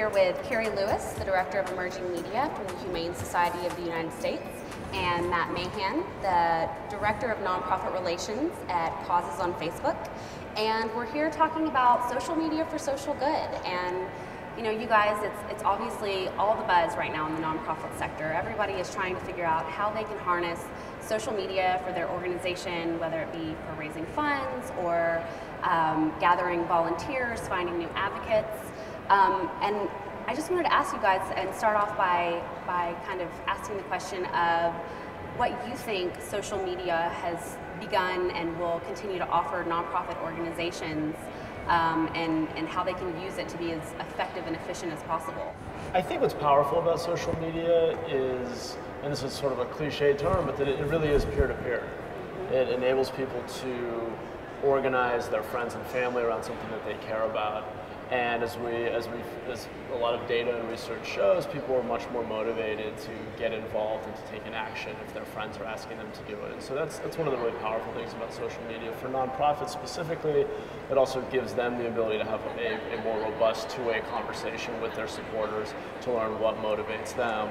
here with Carie Lewis, the Director of Emerging Media from the Humane Society of the United States, and Matt Mahan, the Director of Nonprofit Relations at Causes on Facebook. And we're here talking about social media for social good. And you know, you guys, it's obviously all the buzz right now in the nonprofit sector. Everybody is trying to figure out how they can harness social media for their organization, whether it be for raising funds or gathering volunteers, finding new advocates. And I just wanted to ask you guys and start off by kind of asking the question of what you think social media has begun and will continue to offer nonprofit organizations, and how they can use it to be as effective and efficient as possible. I think what's powerful about social media is, and this is sort of a cliche term, but that it really is peer-to-peer. It enables people to organize their friends and family around something that they care about. And as a lot of data and research shows, people are much more motivated to get involved and to take an action if their friends are asking them to do it. And so that's one of the really powerful things about social media. For nonprofits specifically, it also gives them the ability to have a more robust two-way conversation with their supporters to learn what motivates them,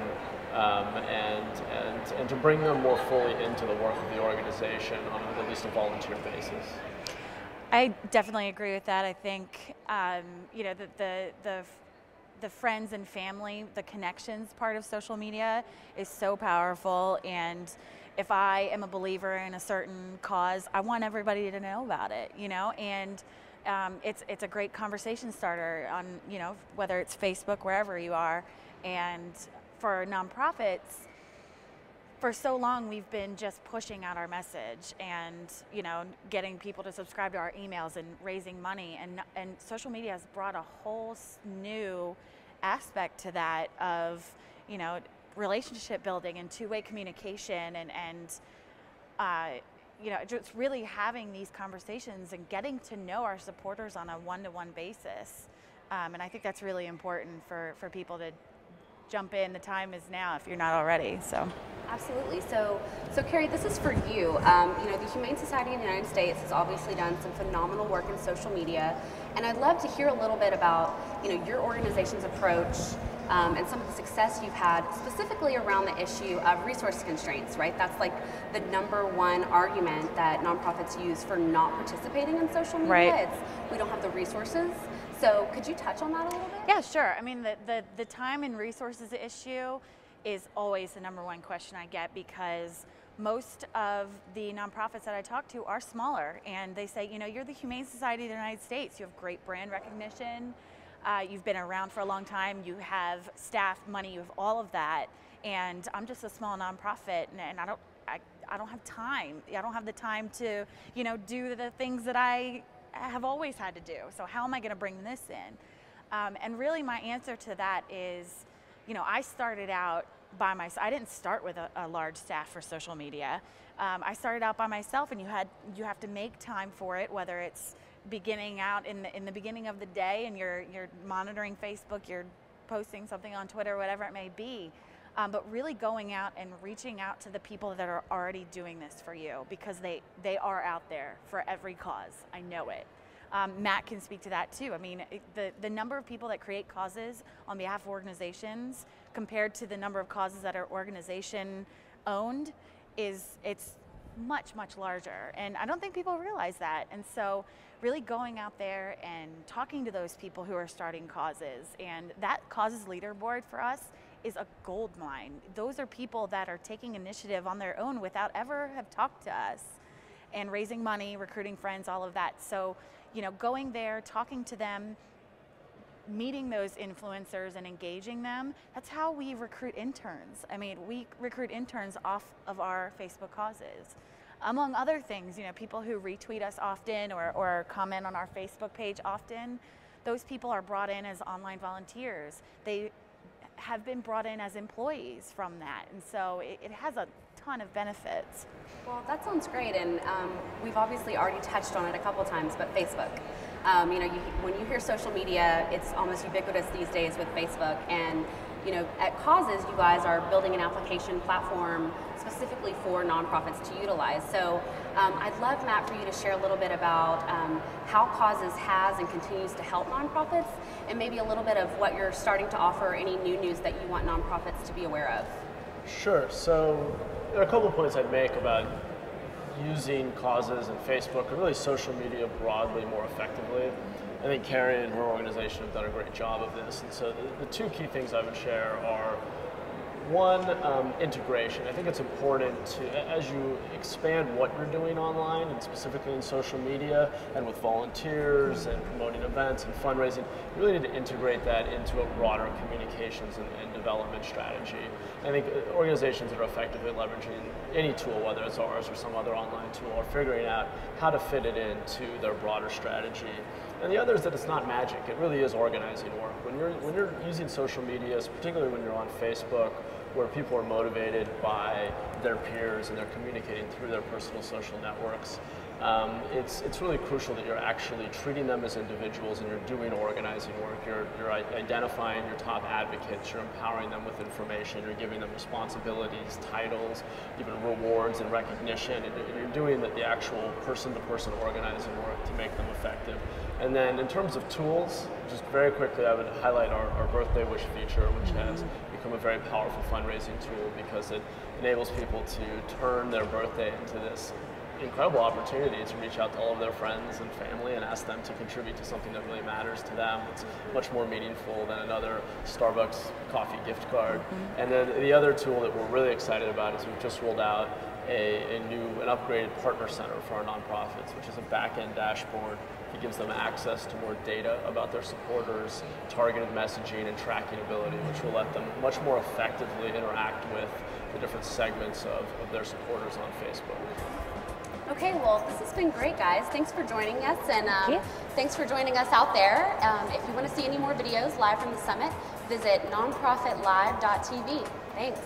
and to bring them more fully into the work of the organization on at least a volunteer basis. I definitely agree with that. I think you know, the friends and family, the connections part of social media is so powerful. And if I am a believer in a certain cause, I want everybody to know about it. You know, and it's a great conversation starter on, you know, whether it's Facebook, wherever you are. And for nonprofits, for so long, we've been just pushing out our message and, you know, getting people to subscribe to our emails and raising money. And social media has brought a whole new aspect to that of, you know, relationship building and two-way communication and you know, just really having these conversations and getting to know our supporters on a one-to-one basis. And I think that's really important for people to jump in. The time is now if you're not already. So. Absolutely. So Carie, this is for you. You know, the Humane Society of the United States has obviously done some phenomenal work in social media, and I'd love to hear a little bit about, you know, your organization's approach and some of the success you've had, specifically around the issue of resource constraints. Right? That's like the #1 argument that nonprofits use for not participating in social media. Right. It's we don't have the resources. So could you touch on that a little bit? Yeah, sure. I mean, the time and resources issue is always the #1 question I get, because most of the nonprofits that I talk to are smaller, and they say, you know, you're the Humane Society of the United States, you have great brand recognition, you've been around for a long time, you have staff, money, you have all of that, and I'm just a small nonprofit, and I don't have time. I don't have the time to, you know, do the things that I have always had to do. So how am I going to bring this in? And really my answer to that is, you know, I started out by myself. I didn't start with a large staff for social media. I started out by myself, and you have to make time for it, whether it's beginning out in the beginning of the day and you're monitoring Facebook, you're posting something on Twitter, whatever it may be. But really going out and reaching out to the people that are already doing this for you, because they are out there for every cause. I know it. Matt can speak to that too. I mean, the number of people that create causes on behalf of organizations compared to the number of causes that are organization owned it's much, much larger. And I don't think people realize that. And so really going out there and talking to those people who are starting causes, and that causes leaderboard for us is a gold mine. Those are people that are taking initiative on their own without ever have talked to us, and raising money, recruiting friends, all of that. So, you know, going there, talking to them, meeting those influencers and engaging them, that's how we recruit interns. I mean, we recruit interns off of our Facebook causes. Among other things, you know, people who retweet us often or comment on our Facebook page often, those people are brought in as online volunteers. They have been brought in as employees from that, and so it has a ton of benefits. Well, that sounds great, and we've obviously already touched on it a couple times, but Facebook. You know, when you hear social media, it's almost ubiquitous these days with Facebook, and you know, at Causes, you guys are building an application platform specifically for nonprofits to utilize. So I'd love, Matt, for you to share a little bit about how Causes has and continues to help nonprofits, and maybe a little bit of what you're starting to offer, any new news that you want nonprofits to be aware of. Sure. So there are a couple of points I'd make about using Causes and Facebook, and really social media broadly, more effectively. I think Carie and her organization have done a great job of this. And so the two key things I would share are, one, integration. I think it's important to, as you expand what you're doing online, and specifically in social media, and with volunteers and promoting events and fundraising, you really need to integrate that into a broader communications and development strategy. I think organizations that are effectively leveraging any tool, whether it's ours or some other online tool, are figuring out how to fit it into their broader strategy. And the other is that it's not magic. It really is organizing work. When you're using social media, particularly when you're on Facebook, where people are motivated by their peers and they're communicating through their personal social networks, it's really crucial that you're actually treating them as individuals and you're doing organizing work. You're identifying your top advocates, you're empowering them with information, you're giving them responsibilities, titles, even rewards and recognition, and you're doing the actual person-to-person organizing work to make them effective. And then in terms of tools, just very quickly, I would highlight our birthday wish feature, which has become a very powerful fundraising tool because it enables people to turn their birthday into this incredible opportunity to reach out to all of their friends and family and ask them to contribute to something that really matters to them. It's much more meaningful than another Starbucks coffee gift card. And then the other tool that we're really excited about is we've just rolled out an upgraded partner center for our nonprofits, which is a back-end dashboard that gives them access to more data about their supporters, targeted messaging and tracking ability, which will let them much more effectively interact with the different segments of their supporters on Facebook. Okay, well, this has been great, guys. Thanks for joining us, and Thanks for joining us out there. If you want to see any more videos live from the summit, visit nonprofitlive.tv. Thanks.